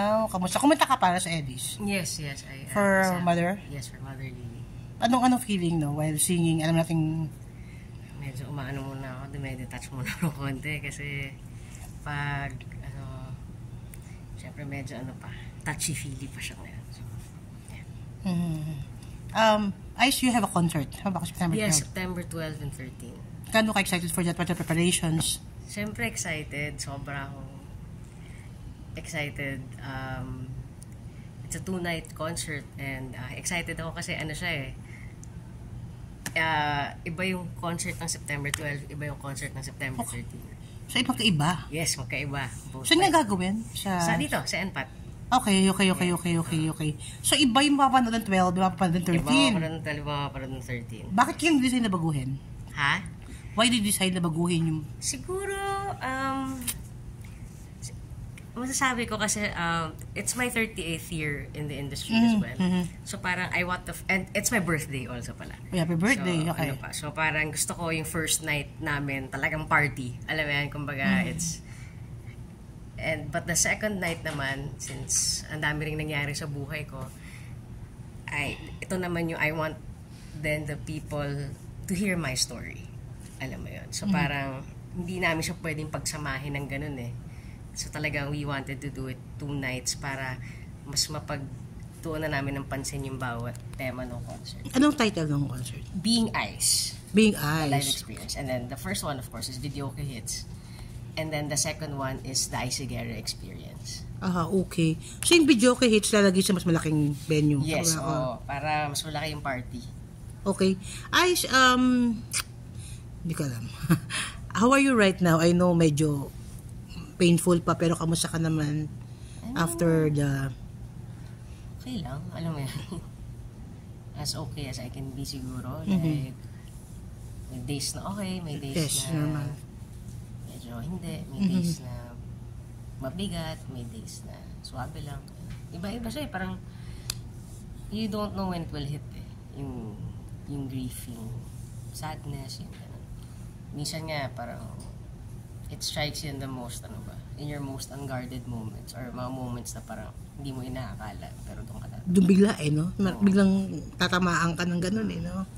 Kamusta? Kumanta ka para sa Eddies? Yes. For Mother? Yes, for Mother Lily. Anong feeling, no? While singing, alam natin... Medyo umaano muna ako, dumedetouch muna ako konti kasi pag, syempre medyo touchy-feely pa siya ngayon. So, yeah. Ice, you have a concert. Yes, September 12 and 13. Kano ka excited for that? What are preparations? Siyempre excited. Sobra akong excited. It's a 2-night concert and excited ako kasi iba yung concert ng September 12, iba yung concert ng September 13. So, magkaiba? Yes, magkaiba. Saan nga gagawin? Sa dito, sa NPAT. Okay. So, iba yung mapapanood ng 12, iba mapapanood ng 13. Iba mapapanood ng 12, iba mapapanood ng 13. Bakit yung design na baguhin? Ha? Why did you decide na baguhin yung... Siguro, masasabi ko kasi it's my 38th year in the industry as well. So parang and it's my birthday also pala. Happy birthday, so, okay. So parang gusto ko yung first night namin talagang party. Alam mo yan, kumbaga but the second night naman, since ang dami ring nangyari sa buhay ko, ito naman yung I want then the people to hear my story. Alam mo yun. So parang hindi namin siya pwedeng pagsamahin ng ganun eh. So talagang we wanted to do it 2 nights para mas mapagtuunan namin ng pansin yung bawat tema ng concert. Anong title ng concert? Being Ice. Being Ice. Live experience. And then the first one, of course, is Videoke Hits. And then the second one is the Isagera Experience. Okay. So yung Videoke Hits lalagay sa mas malaking venue? Yes, para mas malaki yung party. Okay. Ice, hindi ko alam. How are you right now? I know medyo painful pa, pero kamusta ka naman after the... Okay lang, alam mo yan. As okay as I can be siguro. Like, may days na okay, may days na medyo hindi, may days na mabigat, may days na swabe lang. Iba-iba siya parang you don't know when it will hit yung grief, yung sadness, yung ganun. Minsan nga parang it strikes you in the most, in your most unguarded moments or mga moments na parang hindi mo inaakala pero doon ka na. Doon bigla no? Biglang tatamaan ka ng ganun no?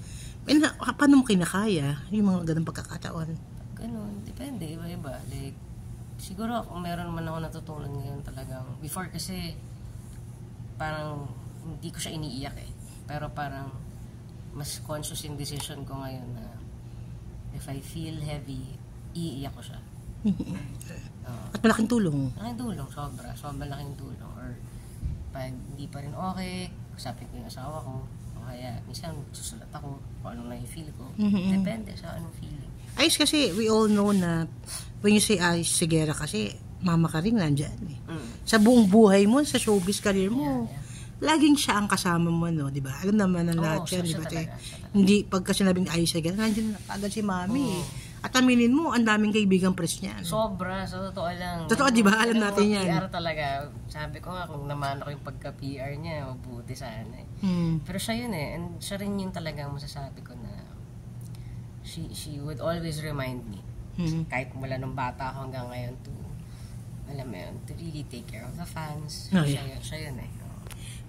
Paano mo kinakaya yung mga ganun pagkakataon? Ganun, depende, iba-iba. Like, siguro kung meron man ako natutunan ngayon talagang, before kasi parang hindi ko siya iniiyak pero parang mas conscious yung decision ko ngayon na if I feel heavy, iiyak ko siya. At malaking tulong. Malaking tulong, sobrang laking tulong. Or pag hindi pa rin okay, usapin ko yung asawa ko, o kaya minsan susulat ako kung anong na-feel ko. Depende sa anong feeling. Ice kasi, we all know na when you say Ice Sigera kasi, mama ka rin nandyan Sa buong buhay mo, sa showbiz career mo, laging siya ang kasama mo, no? Diba? Alam naman ang lahat yan, diba? Hindi, pagka sinabing Ice Sigera, nandiyan agad si mami At aminin mo, ang daming kaibigang press niya. Sobra, sa totoo lang. Totoo, di ba? Alam natin yan. PR talaga. Sabi ko nga, kung naman ako yung pagka-PR niya, mabuti sana Pero siya yun and siya rin yung talagang masasabi ko na she would always remind me. Kahit mula nung bata ako hanggang ngayon alam mo yun, to really take care of the fans. Siya yun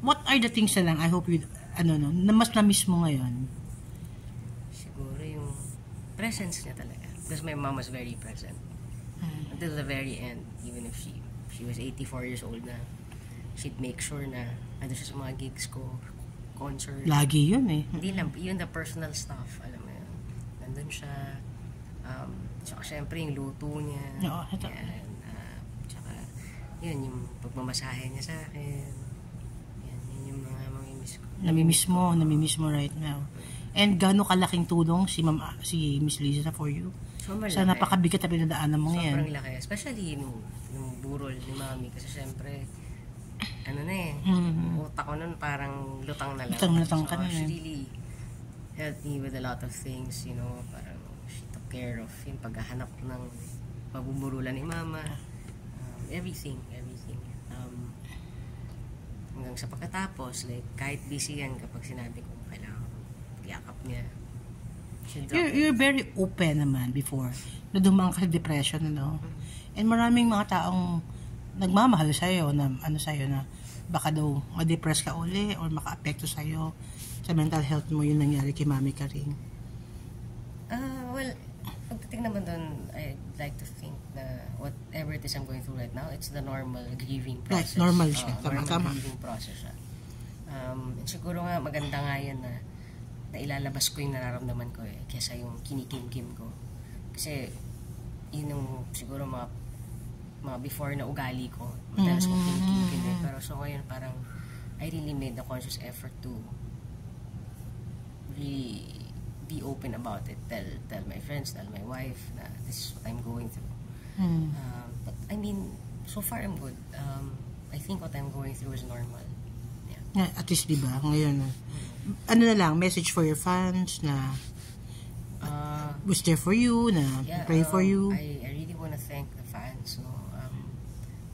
What are the things na lang, I hope you, na mas na-miss mo ngayon? Siguro yung presence niya talaga. Because my mom was very present. Until the very end, even if she was 84 years old na, she'd make sure na ano siya sa mga gigs ko, concert. Lagi yun Hindi lang, yun the personal stuff, alam mo yun. Nandun siya. Tsaka syempre yung luto niya. Yan, tsaka yun, yung pagmamasahe niya sa akin. Yan yung mga mamimiss ko. Namimiss mo right now. And gaano kalaking tulong si Miss Liza for you? Sa napakabigat na pinadaanan mo ngayon. Sobrang laki. Especially nung burol ni Mami. Kasi syempre, utak ko nun parang lutang na lang. Lutang ka na. She really helped me with a lot of things, parang she took care of yung paghahanap ng pagbuburulan ni Mama. Everything. Hanggang sa pagkatapos, like, kahit busy yan kapag sinabi ko kailangan yakap niya. You're very open naman before na dumaan ka sa depression, And maraming mga taong nagmamahal sa'yo, na ano sa'yo, na baka daw ma-depress ka uli or maka-apekto sa'yo sa mental health mo yung nangyari kay Mami Karing? Well, pagdating naman doon, I'd like to think na whatever it is I'm going through right now, it's the normal grieving process. Right, normal siya. Normal Tama. grieving process siya. Siguro nga, maganda nga yan na ilalabas ko yung nararamdaman ko kesa yung kinikim-kim ko. Kasi, yun yung siguro mga before na ugali ko. Madalas ko kinikim-kim Pero so ngayon, parang, I really made the conscious effort to really be open about it. Tell my friends, tell my wife na this is what I'm going through. But I mean, so far I'm good. I think what I'm going through is normal. Yeah. At least, di ba, ngayon, ano na lang, message for your fans na was there for you, na pray for you. I really want to thank the fans. No?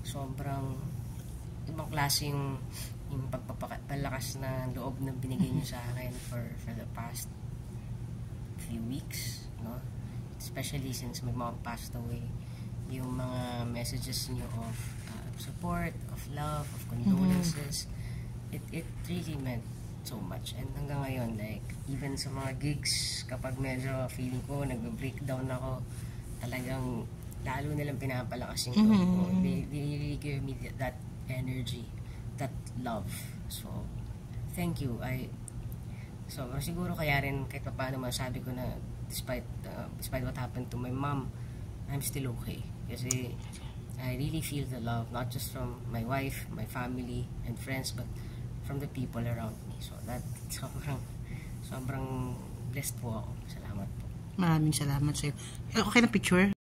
Sobrang ibang klase yung pagpapalakas na loob na binigay niyo sa akin for the past few weeks, no? Especially since my mom passed away. Yung mga messages niyo of support, of love, of condolences, it really meant so much. And hanggang ngayon, like, even sa mga gigs, kapag medyo feeling ko, nag-breakdown ako, talagang lalo nilang pinapalakas yung loob ko. They really give me that energy, that love. So, thank you. So, siguro kaya rin kahit pa paano masabi ko na despite what happened to my mom, I'm still okay. Kasi I really feel the love, not just from my wife, my family, and friends, but from the people around me. So, that sobrang blessed po ako. Salamat po. Maraming salamat sa'yo. Okay na picture?